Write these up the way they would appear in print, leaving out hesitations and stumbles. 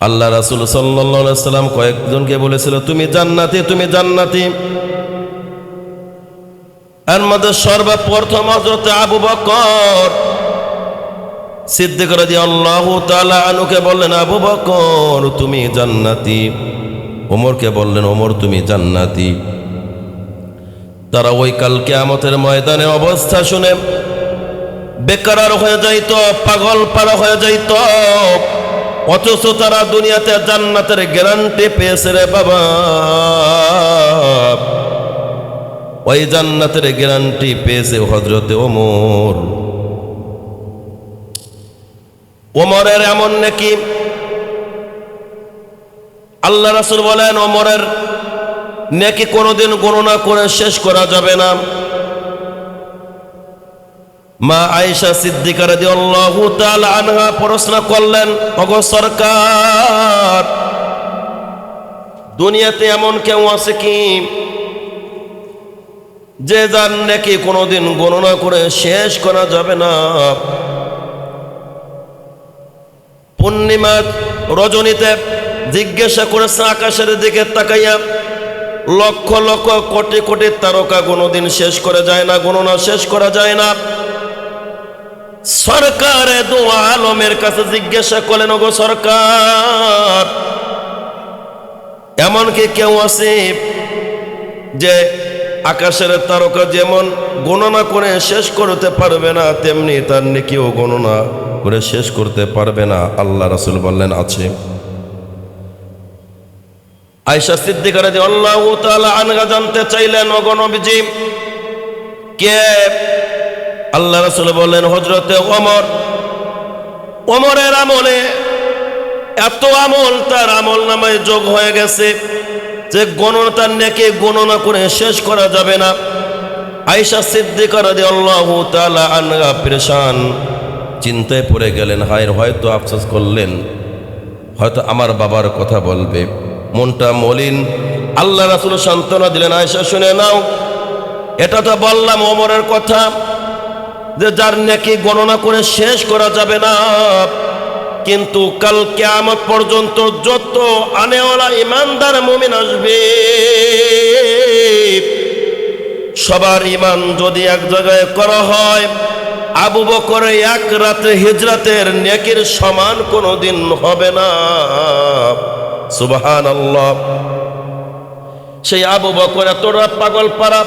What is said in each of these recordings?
আল্লাহ রাসূল সাল্লাল্লাহু আলাইহি সাল্লাম কয়েকজনকে বলেছিল, তুমি জান্নাতি, তুমি জান্নাতি। এর মধ্যে সর্বপ্রথম হযরত আবু বকর সিদ্দিক রাদিয়াল্লাহু তাআলা আনহুকে বললেন, আবু বকর তুমি জান্নাতি। ওমরকে বললেন, ওমর তুমি জান্নাতি। তারা ওই কাল কিয়ামতের ময়দানে অবস্থা শুনে বেকরার হয়ে যাইত, পাগল পারা হয়ে যাইত। অথচ তারা দুনিয়াতে জান্নাতের গ্যারান্টি পেয়েছে রে বাবা। ওই জান্নাতের গ্যারান্টি পেয়েছে হযরতে ওমর। ওমরের এমন নাকি আল্লাহ রাসূল বলেন, ওমরের নেকি কোনোদিন গণনা করে শেষ করা যাবে না। মা আয়েশা সিদ্দিকা রাদিয়াল্লাহু তাআলা আনহা প্রশ্ন করলেন, ওগো সরকার, দুনিয়াতে এমন কেউ আছে কি যে যার নেকি কোনোদিন গণনা করে শেষ করা যাবে না? পূর্ণিমা রজনীতে জিজ্ঞাসা করেছে আকাশের দিকে তাকাইয়া, লক্ষ লক্ষ কোটি কোটি তারকা কোনোদিন শেষ করা যায় না, গণনা শেষ করা যায় না। সরকার দু আলমের কাছে জিজ্ঞাসা করলেন, ওগো সরকার, এমন কি কেউ আছে যে আকাশের তারকা যেমন গণনা করে শেষ করতে পারবে না, তেমনি তার নেকিও গণনা করে শেষ করতে পারবে না? আল্লাহ রাসূল বললেন, আছে। আয়েশা সিদ্দিকা রাদিয়াল্লাহু তাআলা আনহা জানতে চাইলেন, ওগো নবীজি, কে? আল্লাহ রাসূল বললেন, হযরতে ওমর। ওমরের আমলে এত আমল তার আমল নামায় যোগ হয়ে গেছে যে গণনা, তার নেকি গণনা করে শেষ করা যাবে না। আয়েশা সিদ্দিকা রাদিয়াল্লাহু তাআলা আনহা পেরেশান, চিন্তায় পড়ে গেলেন। হয়তো আফসোস করলেন, হয়তো আমার বাবার কথা বলবে, মনটা মলিন। আল্লাহ রাসূল সান্ত্বনা দিলেন, আয়েশা শুনে নাও, এটা তো বললাম ওমরের কথা যে যার নেকি গণনা করে শেষ করা যাবে না। কিন্তু কাল কিয়ামত পর্যন্ত যত আনেওয়ালা ইমানদার মুমিন আসবে, সবার ইমান যদি এক জায়গায় করা হয়, আবু বকরের এক রাতে হিজরতের নেকির সমান কোনোদিন হবে না। সুবহানাল্লাহ। সেই আবু বকর এতটা পাগল পারা,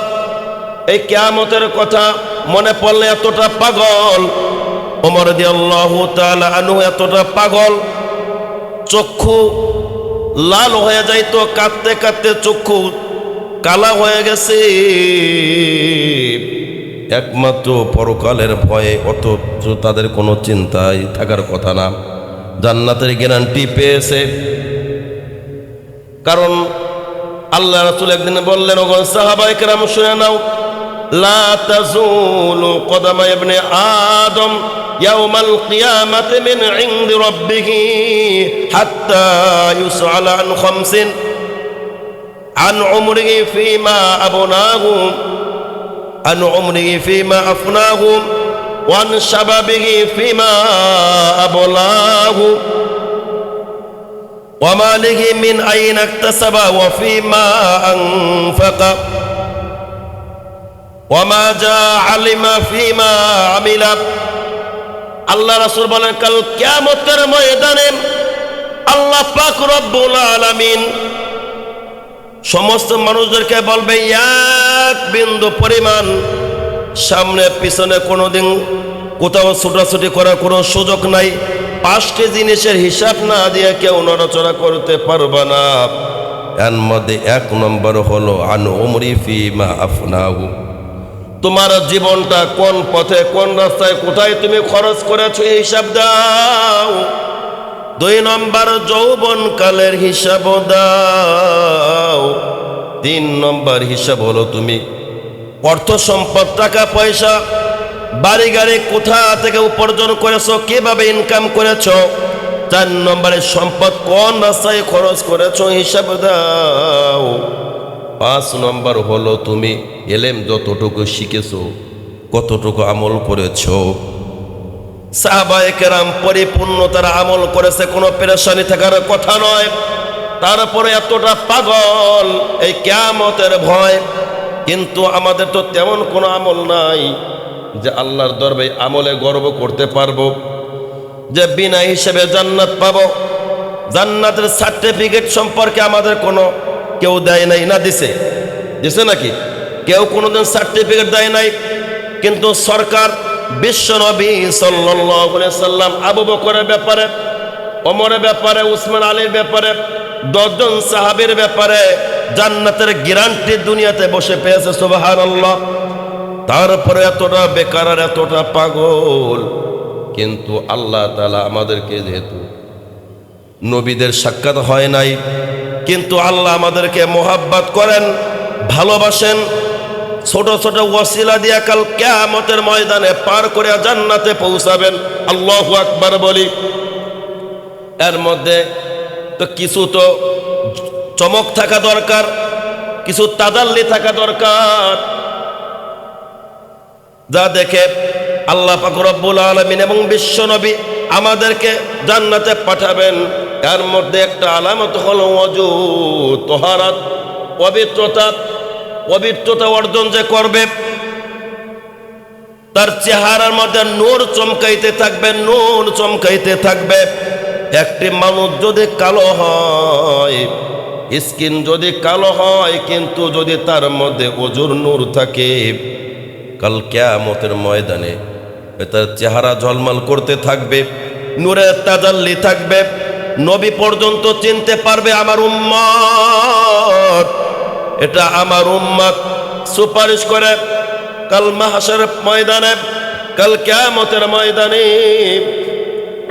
এই কিয়ামতের কথা মনে পড়লে এতটা পাগল। ওমর রাদিয়াল্লাহু তাআলা আনহু এতটা পাগল, চক্ষু লাল হয়ে যাইতো, কাঁদতে কাঁদতে চক্ষু কালা হয়ে গেছে। একমাত্র পরকালের ভয়ে, অথচ তাদের কোনো চিন্তাই থাকার কথা না। জান্নাতের গ্যারান্টি পেয়েছে, কারণ আল্লাহ রাসূল একদিন বললেন, ওগো সাহাবায়ে কেরাম শুনে নাও, লা তাযুলু কদামা ইবনে আদম ইয়াউমাল কিয়ামাতি মিন ইনদি রাব্বিহি হাত্তা ইউসআলা আন খামসিন, আন উমরিহি ফীমা আবনাহু, আন উমরিহি ফীমা আফনাহু, ওয়া আন শাবাবিহি ফীমা আবলাহু, ওয়া মালিহি মিন আইনা ইকতাসাবা ওয়া ফীমা আনফাকা, ওয়া মা জা আলিমা ফীমা আমিলা। আল্লাহ রাসূল বলেন, কাল কিয়ামতের ময়দানে আল্লাহ পাক রব্বুল আলামিন সমস্ত মানুষদেরকে বলবে, এক বিন্দু পরিমাণ সামনে পিছনে কোনোদিন কোথাও ছোটাছুটি করার কোনো সুযোগ নাই। 5টি জিনিসের হিসাব না দিয়ে কেউ নড়াচড়া করতে পারবে না। এর মধ্যে 1 নম্বর হলো আন উমরি ফীমা আফনাহু, তোমার জীবনটা কোন পথে, কোন রাস্তায়, কোথায় তুমি খরচ করেছো এই হিসাব দাও। 2 নম্বর যৌবনকালের হিসাব দাও। 3 নম্বর হিসাব হলো তুমি অর্থ সম্পদ, টাকা পয়সা, বাড়ি গাড়ি কোথা থেকে উপার্জন করেছো, কিভাবে ইনকাম করেছো। 4 নম্বরে সম্পদ কোন রাস্তায় খরচ করেছো হিসাব দাও। 5 নম্বর হলো তুমি এলেম যতটুকু শিখেছো, কতটুকু আমল করেছো। সাহাবায়ে কেরাম পরিপূর্ণ তারা আমল করেছে, কোনো পেরেশানি থাকার কথা নয়। তারপরে এতটা পাগল এই কিয়ামতের ভয়। কিন্তু আমাদের তো তেমন কোনো আমল নাই যে আল্লাহর দরবারে আমলে গর্ব করতে পারবো, যে বিনা হিসেবে জান্নাত পাবো। জান্নাতের সার্টিফিকেট সম্পর্কে আমাদের কোনো কেউ দেয় নাই, না দিছে নাকি? কেউ কোনোদিন সার্টিফিকেট দেয় নাই। কিন্তু সরকার বিশ্ব নবী সাল্লাল্লাহু আলাইহি সাল্লাম আবু বকরের ব্যাপারে, ওমরের ব্যাপারে, উসমান আলীর ব্যাপারে, 10 জন সাহাবীর ব্যাপারে জান্নাতের গ্যারান্টি দুনিয়াতে বসে পেয়েছে। সুবহানাল্লাহ। তারপরে এতটা বেকার আর এতটা পাগল, কিন্তু আল্লাহ তাআলা আমাদেরকে, যেহেতু নবীদের সাক্ষাৎ হয় নাই, কিন্তু আল্লাহ আমাদেরকে মোহাব্বত করেন, ভালোবাসেন। ছোট ছোট ওয়াসিলা দিয়া কাল কিয়ামতের ময়দানে পার করে জান্নাতে পৌঁছাবেন। আল্লাহু আকবার বলি। এর মধ্যে তো কিছু তো চমক থাকা দরকার, কিছু তাজাল্লি থাকা দরকার, যা দেখে আল্লাহ পাক রব্বুল আলামিন এবং বিশ্ব নবী আমাদেরকে জান্নাতে পাঠাবেন। এর মধ্যে একটা আলামত হলো ওযু, তাহারাত, পবিত্রতা অর্জন যে করবে, তার চেহারার মধ্যে নূর চমকাইতে থাকবে, নূর চমকাইতে থাকবে। একটি মানুষ যদি কালো হয়, স্কিন যদি কালো হয়, কিন্তু যদি তার মধ্যে ওযুর নূর থাকে, কাল কিয়ামতের ময়দানে তার চেহারা ঝলমল করতে থাকবে, নূরের তাজাল্লি থাকবে। নবী পর্যন্ত চিনতে পারবে আমার উম্মত, এটা আমার উম্মত। সুপারিশ করে কাল মাহশারের ময়দানে, কাল কিয়ামতের ময়দানে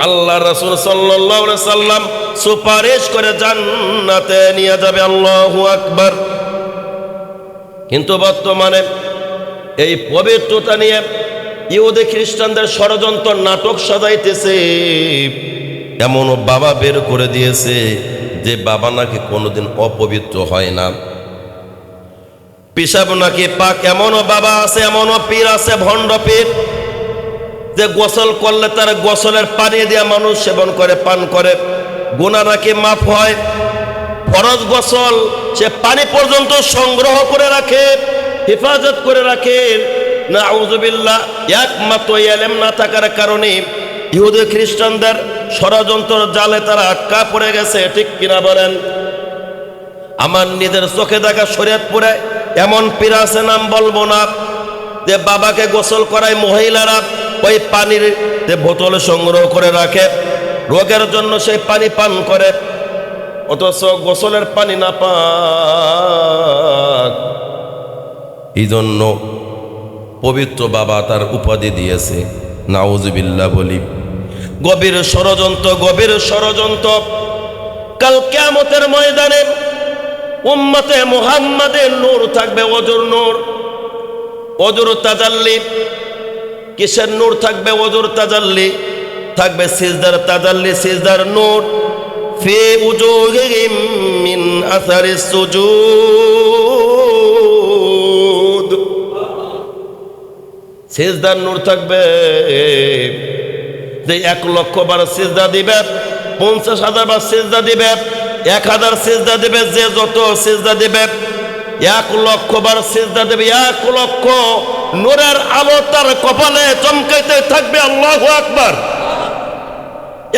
আল্লাহ রাসূল সাল্লাল্লাহু আলাইহি সাল্লাম সুপারিশ করে জান্নাতে নিয়ে যাবে। আল্লাহু আকবার। কিন্তু বর্তমানে এই পবিত্রতা নিয়ে ইহুদি খ্রিস্টানদের ষড়যন্ত্র, নাটক সাজাইতেছে। এমনও বাবা বের করে দিয়েছে যে বাবা নাকি কোনোদিন অপবিত্র হয় না, পিসাব নাকি পাক। এমনও বাবা আছে, এমনও পীর আছে, ভণ্ড পীর, যে গোসল করলে তার গোসলের পানি দিয়ে মানুষ সেবন করে, পান করে, গুনাহ নাকি মাফ হয়। ফরজ গোসল সে পানি পর্যন্ত সংগ্রহ করে রাখে, হেফাজত করে রাখে। নাউযুবিল্লাহ। একমাত্র ইলম না থাকার কারণে ইহুদি খ্রিস্টানদের ষড়যন্ত্র জালে তারা আটকা পড়ে গেছে। ঠিক কিনা বলেন? আমার নিজের চোখে দেখা শরীয়তপুরে এমন পীর আছে, নাম বলবো না, যে বাবাকে গোসল করায় মহিলারা ওই পানির বোতলে সংগ্রহ করে রাখে, রোগের জন্য সেই পানি পান করে, অথচ গোসলের পানি না পাক। এই জন্য পবিত্র বাবা তার উপাধি দিয়েছে। নাউযুবিল্লাহ বলি। গভীর ষড়যন্ত্র, গভীর ষড়যন্ত্র। কাল কিয়ামতের ময়দানে উম্মতে মুহাম্মাদের নূর থাকবে, ওযুর নূর, ওযুর তাজাল্লি। কিসের নূর থাকবে? ওযুর তাজাল্লি থাকবে, সিজদার তাজাল্লি, সিজদার নূর। ফি উজুহিহিম মিন আসারিস সুজুদ। সিজদার নূর থাকবে। যে 1 লক্ষ বার সিজদা দিবে, 50,000 বার সিজদা দিবে, 1000 সিজদা দিবে, যে যত সিজদা দিবে, 1 লক্ষ বার সিজদা দেবে, 1 লক্ষ নূরের আলো তার কপালে চমকাইতে থাকবে। আল্লাহু আকবার।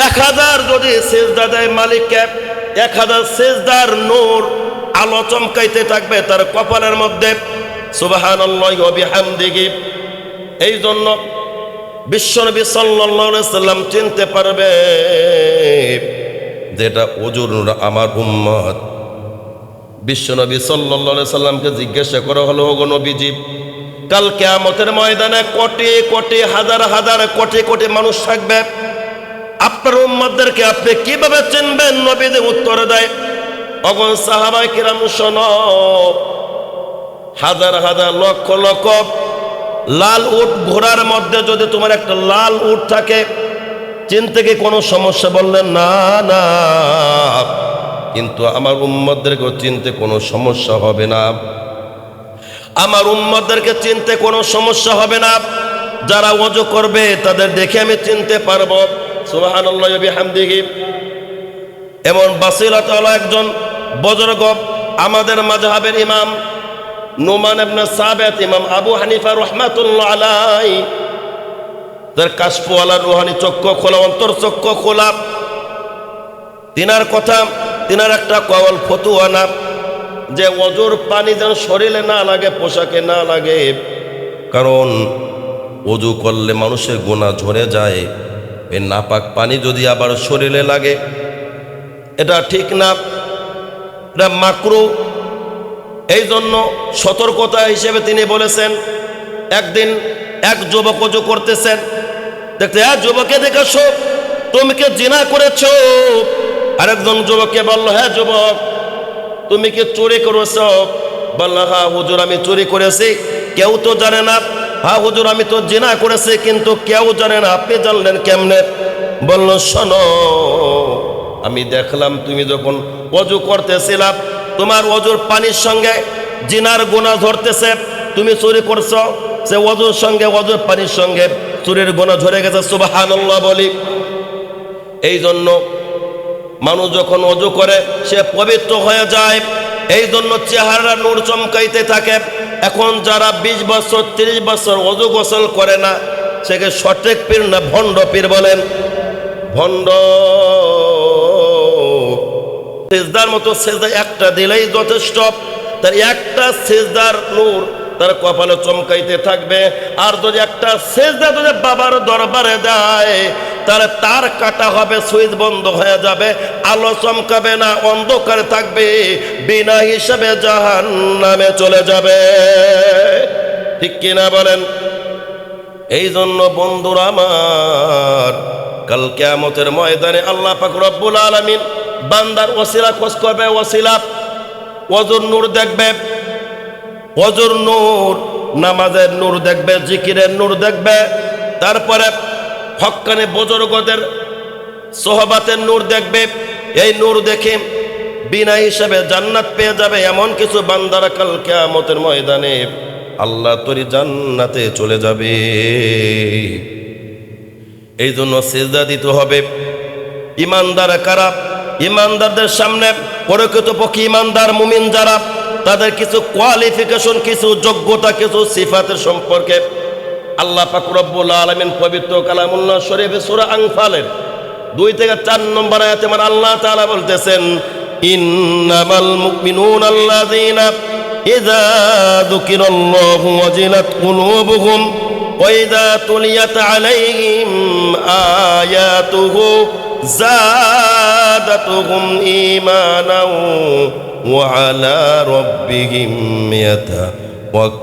1000 যদি সিজদা দেয় মালিককে, 1000 সিজদার নূর আলো চমকাইতে থাকবে তার কপালের মধ্যে। সুবহানাল্লাহি ওয়া বিহামদিহি। এই জন্য বিশ্বনবী সাল্লাল্লাহু আলাইহি সাল্লাম চিনতে পারবে যেটা ওযুর নূর আমার উম্মত। বিশ্বনবী সাল্লাল্লাহু আলাইহি সাল্লামকে জিজ্ঞাসা করা হলো, ওগো নবীজি, কাল কিয়ামতের ময়দানে কোটি কোটি, হাজার হাজার, কোটি কোটি মানুষ থাকবে, আপনার উম্মতদেরকে আপনি কিভাবে চিনবেন? নবীজি উত্তর দেয়, ওগো সাহাবায়ে কিরাম শোনো, হাজার হাজার, লক্ষ লক্ষ লাল উট ঘোড়ার মধ্যে যদি তোমার একটা লাল উট থাকে, চিনতে কি কোনো সমস্যা? বললেন না না, কিন্তু আমার উম্মতদেরকে চিনতে কোনো সমস্যা হবে না, আমার উম্মতদেরকে চিনতে কোনো সমস্যা হবে না। যারা ওযু করবে তাদের দেখে আমি চিনতে পারবো। সুবহানাল্লাহি ওয়া বিহামদিহি। এমন বাসিরাত ওয়ালা একজন বুজুর্গ আমাদের মাযহাবের ইমাম নুমান ইবনে সাবিত, ইমাম আবু হানিফা রাহমাতুল্লাহ আলাইহি, তার কাশফওয়ালা রুহানি চক্ষু খোলা, অন্তর চক্ষু খোলা। তিনার কথা, তিনার একটা কওয়াল ফতুয়া না যে ওযুর পানি যেন শরীরে না লাগে, পোশাকে না লাগে, কারণ ওযু করলে মানুষের গুনাহ ঝরে যায়। এই নাপাক পানি যদি আবার শরীরে লাগে এটা ঠিক না, এটা মাকরুহ। এই জন্য সতর্কতা হিসেবে তিনি বলেছেন, একদিন এক যুবক ওযু করতেছেন, দেখতে যুবকে দেখেছো তুমি কি জিনা করেছো? আরেকজন যুবককে বলল, হ্যাঁ যুবক তুমি কি চুরি করেছো? বলল, হ্যাঁ হুজুর আমি চুরি করেছি, কেউ তো জানে না। হ্যাঁ হুজুর আমি তো জিনা করেছি, কিন্তু কেউ জানে না, আপনি জানলেন কেমনে? বলল, শোনো, আমি দেখলাম তুমি যখন ওযু করতেছিলা তোমার ওযুর পানির সঙ্গে জিনার গুনাহ ধরতেছে, তুমি চুরি করছো, সে ওযুর সঙ্গে ওযুর পানির সঙ্গে চুরির গুনাহ ধরে গেছে। সুবহানাল্লাহ বলি। এই জন্য মানুষ যখন ওযু করে সে পবিত্র হয়ে যায়, এই জন্য চেহারা নূর চমকাইতে থাকে। এখন যারা 20 বছর 30 বছর ওযু গোসল করে না, সেকে সঠিক পীর না ভণ্ড পীর বলেন? ভণ্ড। সিজদার মতো সিজদা একটা দিলেই যথেষ্ট, তার একটা সিজদার নূর তার কপালে চমকাইতে থাকবে। আর যদি একটা সিজদা যদি বাবার দরবারে দেয়, তাহলে তার কাটা হবে, সুইচ বন্ধ হয়ে যাবে, আলো চমকাবে না, অন্ধকারে থাকবে, বিনা হিসাবে জাহান্নামে চলে যাবে। ঠিক কিনা বলেন? এই জন্য বন্ধুরা আমার, কাল কিয়ামতের ময়দানে আল্লাহ পাক রব্বুল আলামিন বান্দার ওসিলা খোঁজ করবে, ওসিলা ওযুর নূর দেখবে, ওযুর নূর, নামাজের নূর দেখবে, জিকিরের নূর দেখবে, তারপরে হক্কানি বুজুর্গদের সোহবাতের নূর দেখবে। এই নূর দেখে বিনা হিসাবে জান্নাত পেয়ে যাবে। এমন কিছু বান্দারা কাল কিয়ামতের ময়দানে আল্লাহ তরি জান্নাতে চলে যাবে। এই জন্য সিজদা দিতে হবে। ইমানদার কারা? ইমানদারদের সামনে প্রকৃতপক্ষে ইমানদার মুমিন যারা, তাদের কিছু কোয়ালিফিকেশন, কিছু যোগ্যতা, কিছু সিফাতের সম্পর্কে আল্লাহ পাক রব্বুল আলামিন পবিত্র কালামুল্লাহ শরীফে সূরা আনফালের 2 থেকে 4 নম্বর আয়াতে আমার আল্লাহ তাআলা বলতেছেন, ইন্নামাল মুমিনুনা আল্লাযীনা ইযা যুকিরাল্লাহু ওয়াজিলাত কুলুবুহুম ওয়া ইযা তুলিয়াত আলাইহিম আয়াতুহু زادتهم إيمانا وعلى ربهم يتوكلون।